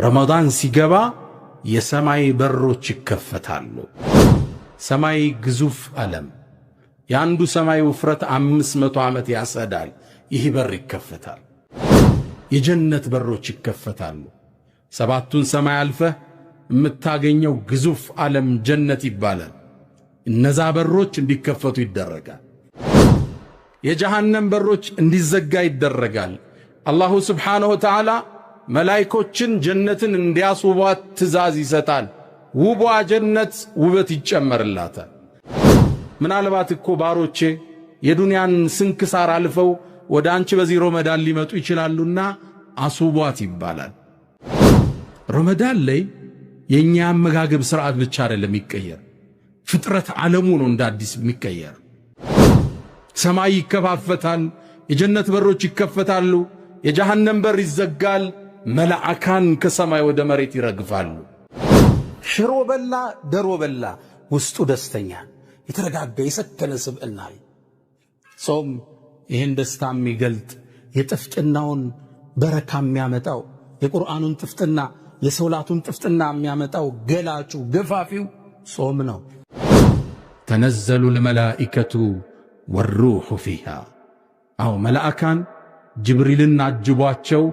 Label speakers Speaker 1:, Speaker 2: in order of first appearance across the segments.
Speaker 1: ረመዳን ሲገባ የሰማይ በሮች ይከፈታሉ። ሰማይ ግዙፍ ዓለም ያንዱ ሰማይ ውፍረት 500 ዓመት ያሰዳል። ይህ በር ይከፈታል። የጀነት በሮች ይከፈታሉ። ሰባቱን ሰማይ አልፈህ የምታገኘው ግዙፍ ዓለም ጀነት ይባላል። እነዛ በሮች እንዲከፈቱ ይደረጋል። የጀሃነም በሮች እንዲዘጋ ይደረጋል። አላሁ ስብሓነሁ ወተዓላ መላእክቶችን ጀነትን እንዲያስውቧት ትእዛዝ ይሰጣል። ውቧ ጀነት ውበት ይጨመርላታል። ምናልባት እኮ ባሮቼ የዱንያን ስንክሳር አልፈው ወደ አንቺ በዚህ ረመዳን ሊመጡ ይችላሉና አስውቧት ይባላል። ረመዳን ላይ የኛ አመጋገብ ስርዓት ብቻ አይደለም የሚቀየር፣ ፍጥረት ዓለሙ ነው እንደ አዲስ የሚቀየር። ሰማይ ይከፋፈታል፣ የጀነት በሮች ይከፈታሉ፣ የጀሃነም በር ይዘጋል። መላእካን ከሰማይ ወደ መሬት ይረግፋሉ። ሽሮ በላ ደሮ በላ ውስጡ ደስተኛ የተረጋጋ የሰከነ ስብዕና። ጾም ይህን ደስታ የሚገልጥ የጥፍጥናውን በረካ የሚያመጣው የቁርአኑን ጥፍጥና የሶላቱን ጥፍጥና የሚያመጣው ገላጩ ገፋፊው ጾም ነው። ተነዘሉ الملائكة والروح فيها አው መላእካን ጅብሪልን አጅቧቸው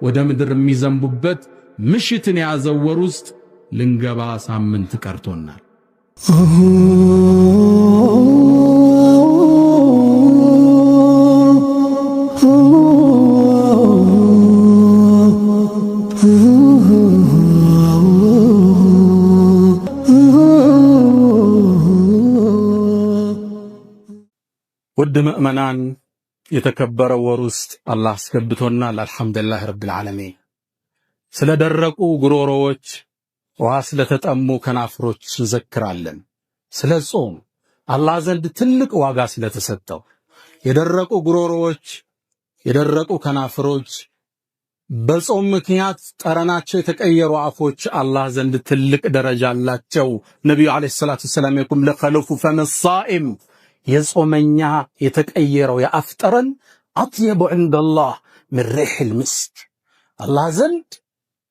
Speaker 1: ወደ ምድር የሚዘንቡበት ምሽትን ያዘው ወር ውስጥ ልንገባ ሳምንት ቀርቶናል። ውድ ምእመናን የተከበረ ወር ውስጥ አላህ አስገብቶናል። አልሐምዱሊላህ ረብል ዓለሚን። ስለደረቁ ጉሮሮዎች ውሃ ስለተጠሙ ከናፍሮች እንዘክራለን። ስለ ጾም አላህ ዘንድ ትልቅ ዋጋ ስለተሰጠው የደረቁ ጉሮሮዎች የደረቁ ከናፍሮች በጾም ምክንያት ጠረናቸው የተቀየሩ አፎች አላህ ዘንድ ትልቅ ደረጃ አላቸው። ነብዩ አለይሂ ሰላቱ ሰላም የኩም ለኸሉፉ ፈመሳኢም የጾመኛ የተቀየረው የአፍ ጠረን አጥየቡ ዐንደላህ ምን ሪሕል ምስክ አላህ ዘንድ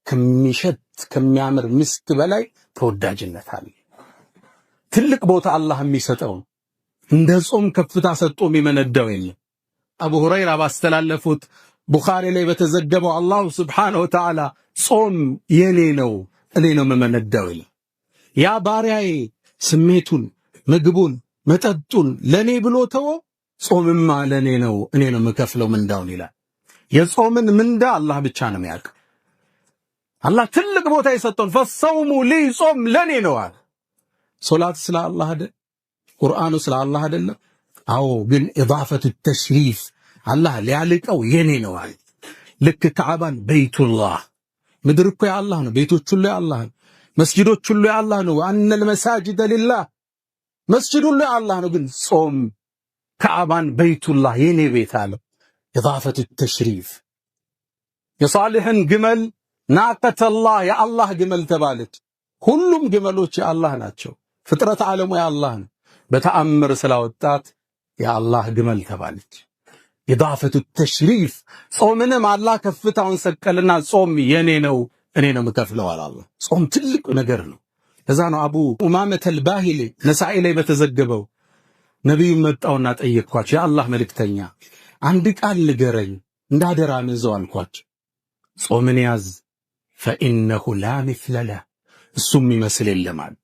Speaker 1: ከሚሸት ከሚያምር ምስክ በላይ ተወዳጅነት አለ። ትልቅ ቦታ አላህ የሚሰጠው እንደ ጾም ከፍታ ሰጥቶ የሚመነዳው የለም። አቡ ሁረይራ ባስተላለፉት ቡኻሪ ላይ በተዘገበው አላሁ ስብሓነሁ ወተዓላ ጾም የኔ ነው እኔ ነው የምመነዳው ይላል። ያ ባሪያዬ ስሜቱን ምግቡን መጠጡን ለኔ ብሎ ተወ፣ ጾምማ ለኔ ነው እኔ ነው የምከፍለው ምንዳውን ይላል። የጾምን ምንዳ አላህ ብቻ ነው የሚያውቅ። አላህ ትልቅ ቦታ የሰጠውን ፈሰውሙ ሊ ጾም ለኔ ነው አለ። ሶላት ስለ አላህ አይደል? ቁርአኑ ስለ አላህ አይደለም? አዎ፣ ግን ኢዳፈቱ ተሽሪፍ አላህ ሊያልቀው የኔ ነው አለ። ልክ ከዓባን በይቱላህ ምድር እኮ የአላህ ነው፣ ቤቶች ሁሉ የአላህ ነው፣ መስጂዶች ሁሉ የአላህ ነው። ወአነል መሳጅደ ሊላህ መስጂድ ሁሉ የአላህ ነው። ግን ጾም ከዓባን በይቱላህ የኔ ቤት አለው። ኢዳፈቱ ተሽሪፍ የሷሊህን ግመል ናቀተላህ የአላህ ግመል ተባለች። ሁሉም ግመሎች የአላህ ናቸው። ፍጥረት ዓለሙ የአላህ ነው። በተአምር ስላወጣት የአላህ ግመል ተባለች። ኢዳፈቱ ተሽሪፍ ጾምንም አላህ ከፍታውን ሰቀልና ጾም የኔ ነው እኔ ነው የምከፍለው አለ አላህ። ጾም ትልቅ ነገር ነው። ለዛ ነው አቡ ኡማመተ አልባሂሊ ነሳኢ ላይ በተዘገበው ነብዩ መጣውና ጠየቅኳቸው፣ የአላህ መልእክተኛ አንድ ቃል ንገረኝ እንዳደራ ምዘው አልኳቸው። ጾምን ያዝ ፈኢነሁ ላ ሚስለ ለህ እሱም ይመስል የለም አለ።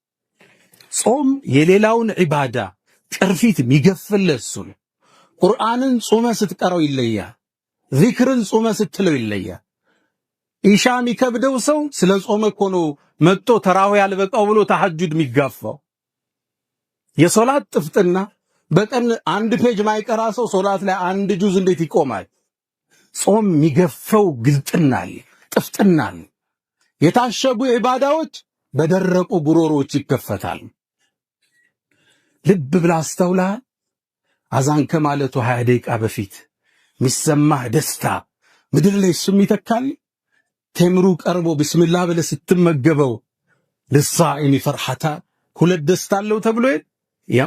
Speaker 1: ጾም የሌላውን ዒባዳ ቅርፊት የሚገፍልህ እሱ ነው። ቁርአንን ጾመ ስትቀረው ይለያል። ዚክርን ጾመ ስትለው ይለያል። ኢሻ የሚከብደው ሰው ስለ ጾመ እኮ ነው መጥቶ ተራዊ ያልበቃው ብሎ ተሐጁድ የሚጋፋው። የሶላት ጥፍጥና በቀን አንድ ፔጅ ማይቀራ ሰው ሶላት ላይ አንድ ጁዝ እንዴት ይቆማል? ጾም የሚገፈው ግልጥናል ጥፍጥናል። የታሸጉ ዒባዳዎች በደረቁ ጉሮሮች ይከፈታል። ልብ ብላ አስተውላ አዛን ከማለቱ 20 ደቂቃ በፊት ሚሰማህ ደስታ ምድር ላይ እሱም ይተካል። ተምሩ ቀርቦ ቢስሚላህ ብለህ ስትመገበው ለሳኢሚ ፈርሐታ ሁለት ደስታ አለው ተብሎ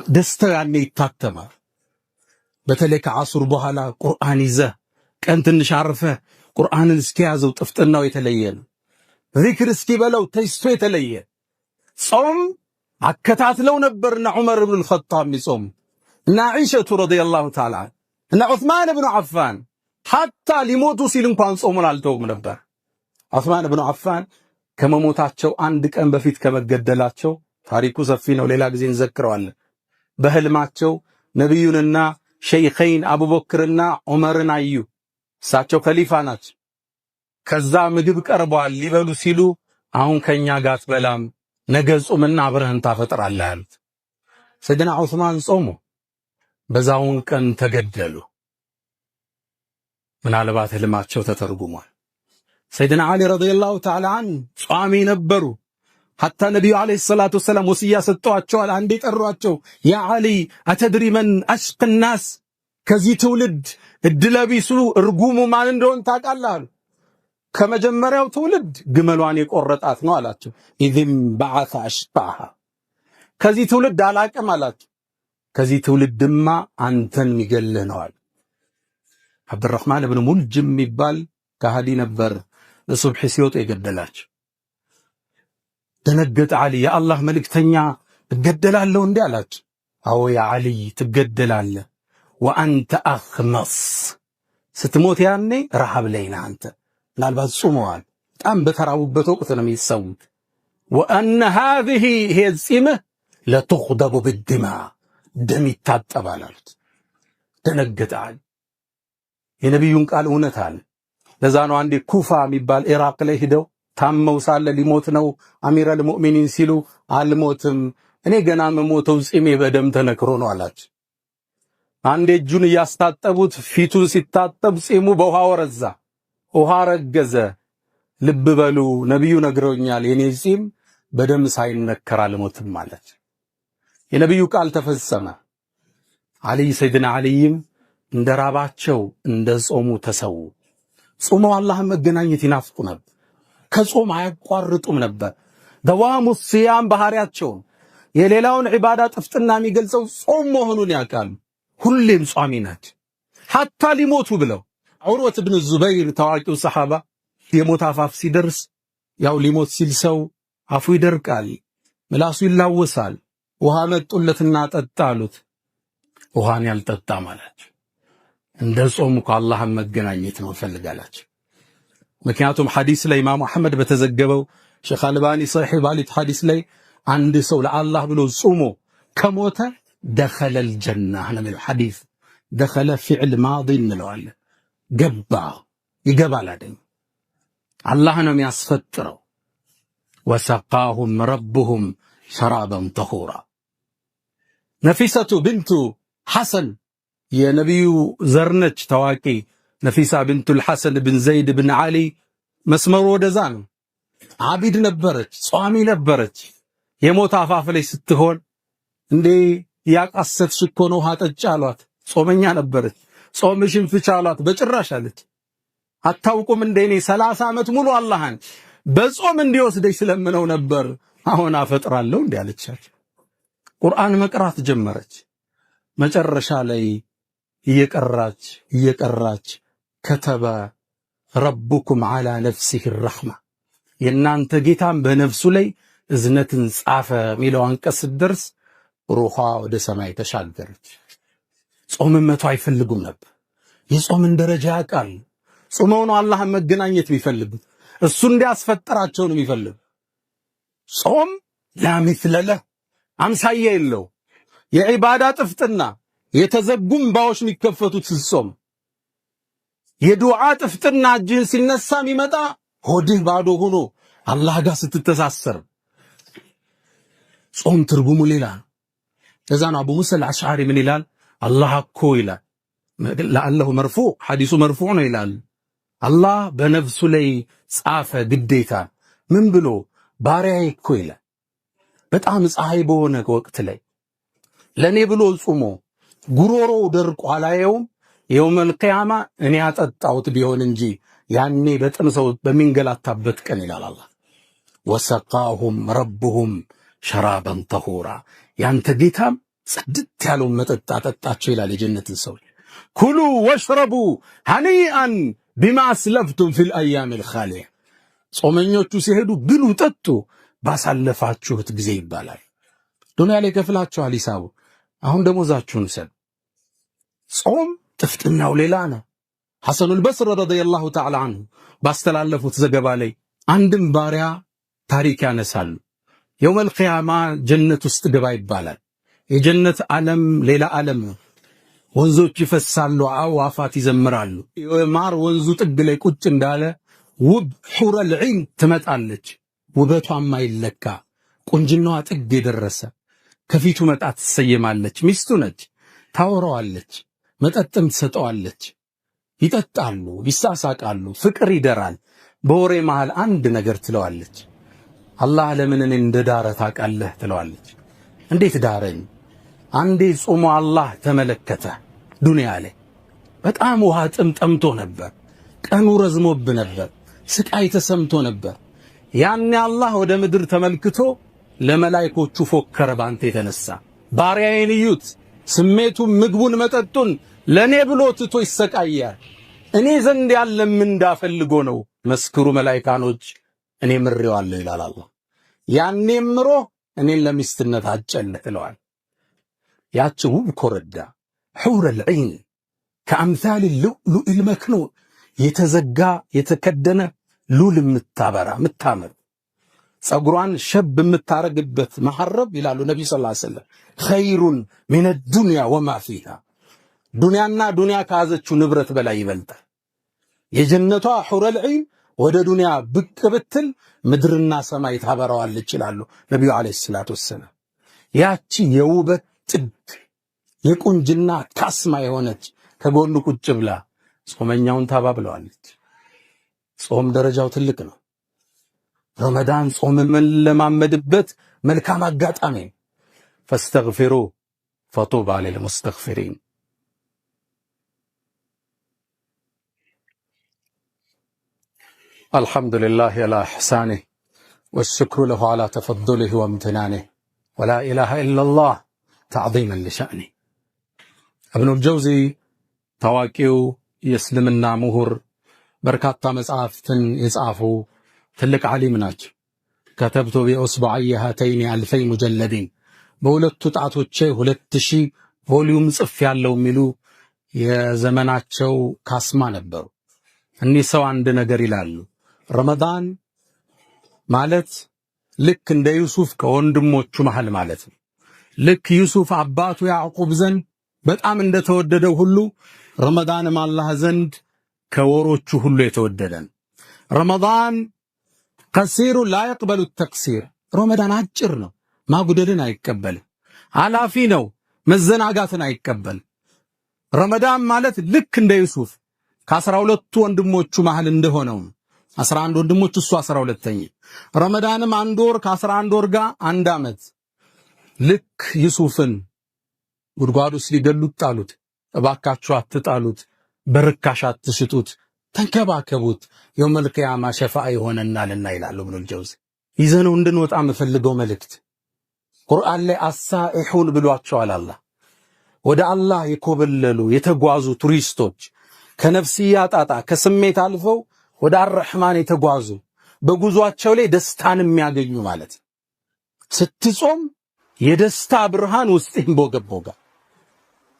Speaker 1: ደስታው ያኔ ይታተማል። በተለይ ከዓሱር በኋላ ቁርአን ይዘህ ቀን ትንሽ አርፈህ ቁርአንን እስኪያዘው ጥፍጥናው የተለየ ነው። ዚክር እስኪበለው ተይስቶ የተለየ ጾም አከታትለው ነበርና ዑመር ኢብኑ አልኸጣብ የሚጾም እና አይሸቱ ረዲየላሁ ተዓላ እና ዑስማን ኢብኑ አፋን ሐታ ሊሞቱ ሲል እንኳን ጾሙን አልተውም ነበር። ዑስማን ኢብኑ አፋን ከመሞታቸው አንድ ቀን በፊት ከመገደላቸው ታሪኩ ሰፊ ነው፣ ሌላ ጊዜ እንዘክረዋለን። በህልማቸው ነብዩንና ሸይኸይን አቡበክርና ዑመርን አዩ። እሳቸው ኸሊፋ ናቸው። ከዛ ምግብ ቀርቧል ሊበሉ ሲሉ አሁን ከኛ ጋር አትበላም፣ ነገ ጾምና አብረህን ታፈጥራለህ አሉት። ሰይድና ዑስማን ጾሙ፣ በዛውን ቀን ተገደሉ። ምናልባት ህልማቸው ተተርጉሟል። ሰይድና ዓሊ ረዲየላሁ ተዓላ ዐንሁ ጿሚ ነበሩ። ሐታ ነቢዩ ዓለይሂ ሰላቱ ወሰላም ወስያ ሰጥተዋቸዋል። አንዴ ጠሯቸው፣ ያ ዓሊ አተድሪ መን አሽቅ ናስ፣ ከዚህ ትውልድ እድለቢሱ እርጉሙ ማን እንደሆነ ታውቃለህ አሉ። ከመጀመሪያው ትውልድ ግመሏን የቆረጣት ነው አላቸው። ኢዝም በዓሰ አሽቃሃ፣ ከዚህ ትውልድ አላቅም አላቸው። ከዚህ ትውልድማ አንተን የሚገልህ ነው አለ። አብዱራህማን ኢብኑ ሙልጅም የሚባል ከሃዲ ነበር፣ ለሱብሒ ሲወጡ የገደላቸው። ደነገጠ ዓሊ። የአላህ መልእክተኛ እገደላለሁ እንዴ አላቸው። አዎ ያ ዓሊ ትገደላለህ፣ ወአንተ አኽመስ፣ ስትሞት ያኔ ረሃብ ላይ ነህ አንተ። ምናልባት ጾመዋል፣ በጣም በተራቡበት ወቅት ነው የሚሰሙት። ወአነ ሃዚህ ይሄ ጺምህ ለቱኽደቡ ብድማ፣ ደም ይታጠባል አሉት። ደነገጠ ዓሊ። የነቢዩን ቃል እውነት አለ። ለዛ ነው አንዴ ኩፋ የሚባል ኢራቅ ላይ ሄደው ታመው ሳለ ሊሞት ነው አሚረል ሙእሚኒን ሲሉ አልሞትም እኔ ገና መሞተው ጺሜ በደም ተነክሮ ነው አላቸው። አንዴ እጁን እያስታጠቡት ፊቱን ሲታጠብ ጺሙ በውሃ ወረዛ፣ ውሃ ረገዘ። ልብ በሉ ነብዩ ነግረውኛል፣ የኔ ጺም በደም ሳይነከር አልሞትም ማለት። የነብዩ ቃል ተፈጸመ። ዓሊ ሰይድና ዓሊም እንደራባቸው እንደ ጾሙ ተሰው። ጾመው አላህን መገናኘት ይናፍቁ ነበር። ከጾም አያቋርጡም ነበር። ደዋሙ ሲያም ባህሪያቸውን የሌላውን ዒባዳ ጥፍጥና የሚገልጸው ጾም መሆኑን ያውቃሉ። ሁሌም ጿሚ ናቸው። ሐታ ሊሞቱ ብለው ዑርወት ኢብኑ ዙበይር ታዋቂው ሰሃባ የሞት አፋፍ ሲደርስ ያው ሊሞት ሲል ሰው አፉ ይደርቃል፣ ምላሱ ይላወሳል። ውሃ መጡለትና ጠጣ አሉት። ውሃን ያልጠጣ ማለት እንደ ጾሙ ከአላህን መገናኘት ነው ፈልጋላችሁ። ምክንያቱም ሐዲስ ላይ ኢማም አህመድ በተዘገበው ሼኽ አልባኒ ሰሒህ ባሊት ሐዲስ ላይ አንድ ሰው ለአላህ ብሎ ጾሞ ከሞተ ደኸለል ጀና ነው የሚለው ሐዲስ። ደኸለ ፊዕል ማዲ እንለዋለን፣ ገባ ይገባል አይደል? አላህ ነው የሚያስፈጥረው። ወሰቃሁም ረብሁም ሸራበን ጠሁራ። ነፊሰቱ ብንቱ ሐሰን የነቢዩ ዘርነች ታዋቂ ነፊሳ ብንቱል ሐሰን ብን ዘይድ ብን ዓሊ መስመሩ ወደዛ ነው። ዓቢድ ነበረች፣ ጿሚ ነበረች። የሞት አፋፍ ላይ ስትሆን እንዴ ያቃሰትሽ እኮ ነው ውሃ ጠጪ አሏት። ጾመኛ ነበረች። ጾምሽን ፍቻ አሏት። በጭራሽ አለች። አታውቁም እንደ እኔ 30 ዓመት ሙሉ አላህን በጾም እንዲወስደኝ ስለምነው ነበር፣ አሁን አፈጥራለሁ እንዴ አለቻቸው። ቁርአን መቅራት ጀመረች። መጨረሻ ላይ እየቀራች ከተበ ረቡኩም ዐላ ነፍሲሂ ረሕማ፣ የእናንተ ጌታም በነፍሱ ላይ እዝነትን ጻፈ የሚለው አንቀጽ ስትደርስ ሩሃ ወደ ሰማይ ተሻገረች። ጾምን መቶ አይፈልጉም ነበር። የጾምን ደረጃ ያውቃል። ጾመው ነው አላህን መገናኘት የሚፈልጉት፣ እሱ እንዲያስፈጠራቸው ነው የሚፈልጉ። ጾም ላሚስለ ለህ አምሳያ የለው። የዒባዳ ጥፍጥና የተዘጉም ባዎች የሚከፈቱት ስትጾም፣ የዱዓ ጥፍጥና እጅህን ሲነሳ የሚመጣ ሆድህ ባዶ ሆኖ አላህ ጋር ስትተሳሰር። ጾም ትርጉሙ ሌላ ነው። ለዛ ነው አቡ ሙሳ አልአሽዓሪ ምን ይላል? አላህ እኮ ይላል ለአላሁ መርፉዕ፣ ሐዲሱ መርፉዕ ነው ይላል። አላህ በነፍሱ ላይ ጻፈ ግዴታ። ምን ብሎ? ባሪያዬ እኮ ይላል በጣም ፀሐይ በሆነ ወቅት ላይ ለኔ ብሎ ጾሞ ጉሮሮ ደርቆ አላየውም። የውመል ቂያማ እኔ አጠጣሁት ቢሆን እንጂ ያኔ በጥም ሰው በሚንገላታበት ቀን ይላል አላህ ወሰቃሁም ረብሁም ሸራበን ጠሁራ፣ ያንተ ጌታም ጽድት ያለው መጠጥ አጠጣቸው ይላል የጀነትን ሰው። ኩሉ ወሽረቡ ሀኒአን ቢማ አስለፍቱም ፊል አያሚል ኻሊያ፣ ጾመኞቹ ሲሄዱ ብሉ ጠጡ ባሳለፋችሁት ጊዜ ይባላል። ዱንያ ላይ ከፍላችኋል ሂሳቡ፣ አሁን ደሞዛችሁን ሰጥ። ጾም ጥፍጥናው ሌላ ነው። ሐሰኑል በስሪ ረዲየላሁ ተዓላ ዐንሁ ባስተላለፉት ዘገባ ላይ አንድም ባሪያ ታሪክ ያነሳሉ። የውመል ቂያማ ጀነት ውስጥ ግባ ይባላል። የጀነት ዓለም ሌላ ዓለም ነው። ወንዞች ይፈሳሉ፣ አዕዋፋት ይዘምራሉ። የማር ወንዙ ጥግ ላይ ቁጭ እንዳለ ውብ ሑረል ዒን ትመጣለች። ውበቷ ማይለካ ቁንጅናዋ ጥግ የደረሰ ከፊቱ መጣ ትሰየማለች። ሚስቱ ነች። ታወራዋለች፣ መጠጥም ትሰጠዋለች። ይጠጣሉ፣ ይሳሳቃሉ፣ ፍቅር ይደራል። በወሬ መሃል አንድ ነገር ትለዋለች። አላህ ለምን እኔን እንደዳረ ታውቃለህ ትለዋለች። እንዴት ዳረኝ? አንዴ ጾሞ አላህ ተመለከተ። ዱንያ ላይ በጣም ውሃ ጥም ጠምቶ ነበር። ቀኑ ረዝሞብ ነበር። ስቃይ ተሰምቶ ነበር። ያኔ አላህ ወደ ምድር ተመልክቶ ለመላእክቶቹ ፎከረ። ባንተ የተነሳ ባሪያዬን እዩት፣ ስሜቱን፣ ምግቡን፣ መጠጡን ለኔ ብሎ ትቶ ይሰቃያል። እኔ ዘንድ ያለ ምንዳ ፈልጎ ነው። መስክሩ መላእክቶች፣ እኔ ምሬዋለሁ ይላል አላህ። ያኔ ምሮ እኔን ለሚስትነት አጨልህ ትለዋል። ያቺ ውብ ኮረዳ ሑረል ዒን ከአምሳል ሉኡል መክኑን የተዘጋ የተከደነ ሉል የምታበራ የምታምር ጸጉሯን ሸብ የምታረግበት መሐረብ ይላሉ ነብዩ ሰለላሁ ዐለይሂ ወሰለም ኸይሩን ሚነ ዱንያ ወማ ፊሃ። ዱንያና ዱንያ ከያዘችው ንብረት በላይ ይበልጣል። የጀነቷ ሑረል ዒን ወደ ዱንያ ብቅ ብትል ምድርና ሰማይ ታበራዋለች ይላሉ ነብዩ አለይሂ ሰላቱ ወሰለም። ያቺ የውበት ጥግ የቁንጅና ካስማ የሆነች ከጎኑ ቁጭ ብላ ጾመኛውን ታባብለዋለች። ጾም ደረጃው ትልቅ ነው። ረመዳን ጾም ለማመድበት መልካም አጋጣሚ ፈስተግፊሩ ፈጡባ ሊልሙስተግፊሪን። አልሐምዱሊላህ ዐላ ኢሕሳኒህ ወሽክሩ ለሁ ዐላ ተፈዱሊህ ወምትናኒህ ወላ ኢላሃ ኢለላህ ተዕዚመን ሊሸእኒህ። ኢብኑል ጀውዚ ታዋቂው የእስልምና ምሁር በርካታ መጽሐፍትን የጻፉ ትልቅ ዓሊም ናቸው። ከተብቱ ቢኡስቡዐይ ሃተይኒ 2000 ሙጀለዲን በሁለቱ ጣቶቼ 2000 ቮሊዩም ጽፍ ያለው የሚሉ የዘመናቸው ካስማ ነበሩ። እኒህ ሰው አንድ ነገር ይላሉ። ረመዳን ማለት ልክ እንደ ዩሱፍ ከወንድሞቹ መሃል ማለት ነው። ልክ ዩሱፍ አባቱ ያዕቁብ ዘንድ በጣም እንደተወደደው ሁሉ ረመዳንም አላህ ዘንድ ከወሮቹ ሁሉ የተወደደ ነው። ረመዳን ቀሲሩ ላ የቅበሉ ተቅሲር። ረመዳን አጭር ነው፣ ማጉደልን አይቀበልም። ኃላፊ ነው፣ መዘናጋትን አይቀበልም። ረመዳን ማለት ልክ እንደ ዩሱፍ ከ12ቱ ወንድሞቹ መሃል እንደሆነው 11 ወንድሞቹ እሱ 12ኛ። ረመዳንም አንድ ወር ከ11 ወር ጋር አንድ ዓመት። ልክ ዩሱፍን ጉድጓድ ውስጥ ሊገሉት ጣሉት። እባካችሁ አትጣሉት፣ በርካሽ አትሽጡት፣ ተንከባከቡት፣ የውመል ቂያማ ሸፋዓ ይሆነናልና ይላሉ ኢብኑል ጀውዚ። ይዘነው እንድንወጣ የምፈልገው መልእክት ቁርአን ላይ አሳኢሁን ብሏቸዋል አላህ። ወደ አላህ የኮበለሉ የተጓዙ ቱሪስቶች ከነፍስያ ጣጣ ከስሜት አልፈው ወደ አርሕማን የተጓዙ በጉዟቸው ላይ ደስታን የሚያገኙ ማለት ነው። ስትጾም የደስታ ብርሃን ውስጥ ይንቦገቦጋ።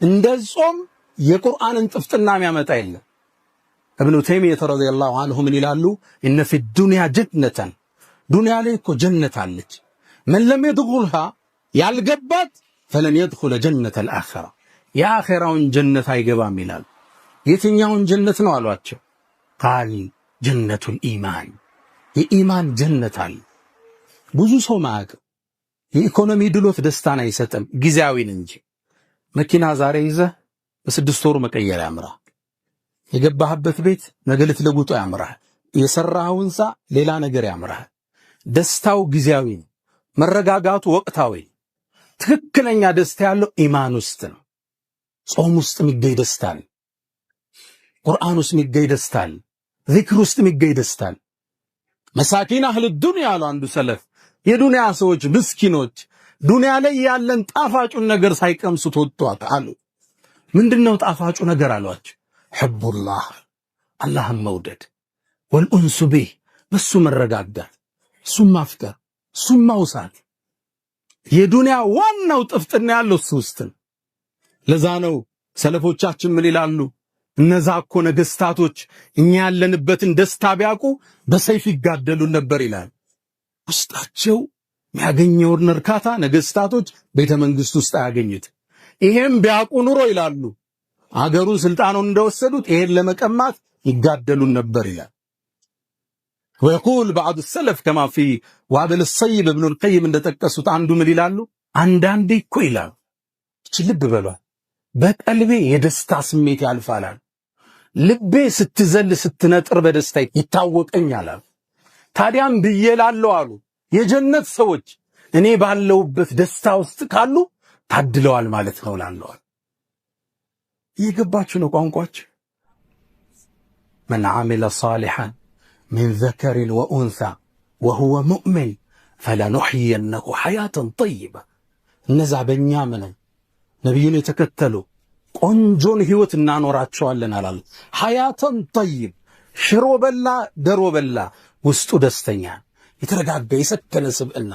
Speaker 1: እንደጾም የቁርአንን ጥፍጥና የሚያመጣ የለም። ኢብኑ ተይሚያ ረዲየላሁ ዐንሁ ምን ይላሉ? ኢነ ፊ ዱንያ ጀነተን፣ ዱንያ ላይ እኮ ጀነት አለች። መን ለም የድኹልሃ ያልገባት ፈለን የድኹለ ጀነተል አኺራ፣ የአኺራውን ጀነት አይገባም ይላሉ። የትኛውን ጀነት ነው አሏቸው? ቃል ጀነቱል ኢማን፣ የኢማን ጀነት አለ። ብዙ ሰው ማያውቅ የኢኮኖሚ ድሎት ደስታን አይሰጥም፣ ጊዜያዊን እንጂ። መኪና ዛሬ ይዘህ በ6 ወሩ መቀየር ያምራል። የገባህበት ቤት ነገ ልትለውጦ ያምራል። የሰራኸው ህንፃ ሌላ ነገር ያምራል። ደስታው ጊዜያዊ ነው፣ መረጋጋቱ ወቅታዊ። ትክክለኛ ደስታ ያለው ኢማን ውስጥ ነው። ጾም ውስጥ የሚገኝ ደስታ ነው። ቁርአን ውስጥ የሚገኝ ደስታ አለ። ዚክር ውስጥ የሚገኝ ደስታ አለ። መሳኪን አህል ዱንያ አሉ አንዱ ሰለፍ፣ የዱንያ ሰዎች ምስኪኖች ዱንያ ላይ ያለን ጣፋጩን ነገር ሳይቀምሱት ወጥቷት አሉ። ምንድነው ጣፋጩ ነገር አሏቸው? ሕቡላህ፣ አላህን መውደድ፣ ወልኡንሱ ቢህ፣ በሱ መረጋጋት፣ እሱም ማፍቀር፣ እሱም ማውሳት የዱንያ ዋናው ጥፍጥና ያለው እሱ ውስጥ ነው። ለዛ ነው ሰለፎቻችን ምን ይላሉ? እነዛ እኮ ነገስታቶች እኛ ያለንበትን ደስታ ቢያውቁ በሰይፍ ይጋደሉን ነበር ይላል። ውስጣቸው የሚያገኘውን እርካታ ነገስታቶች ቤተ መንግስት ውስጥ አያገኙት። ይሄም ቢያውቁ ኑሮ ይላሉ አገሩን ስልጣኑን እንደወሰዱት ይሄን ለመቀማት ይጋደሉን ነበር ይላል። ويقول بعض السلف كما في وابل الصيب ابن القيم እንደጠቀሱት አንዱ ምን ይላሉ? አንዳንዴ እኮ ይላሉ ልብ በሏል በቀልቤ የደስታ ስሜት ያልፋላል። ልቤ ስትዘል ስትነጥር በደስታ ይታወቀኛል። ታዲያም ብዬላለሁ አሉ የጀነት ሰዎች እኔ ባለውበት ደስታ ውስጥ ካሉ ታድለዋል ማለት ነው ላለዋል። ይገባችሁ ነው ቋንቋችሁ? من عمل صالحا من ذكر وأنثى وهو مؤمن فلنحيينه حياة طيبة እነዛ በእኛ ምንም ነብዩን የተከተሉ ቆንጆን ህይወት እናኖራቸዋለን አላሉ። ሐያተን ጠይብ ሽሮ በላ ደሮ በላ ውስጡ ደስተኛ የተረጋጋ የሰከነ ስብዕና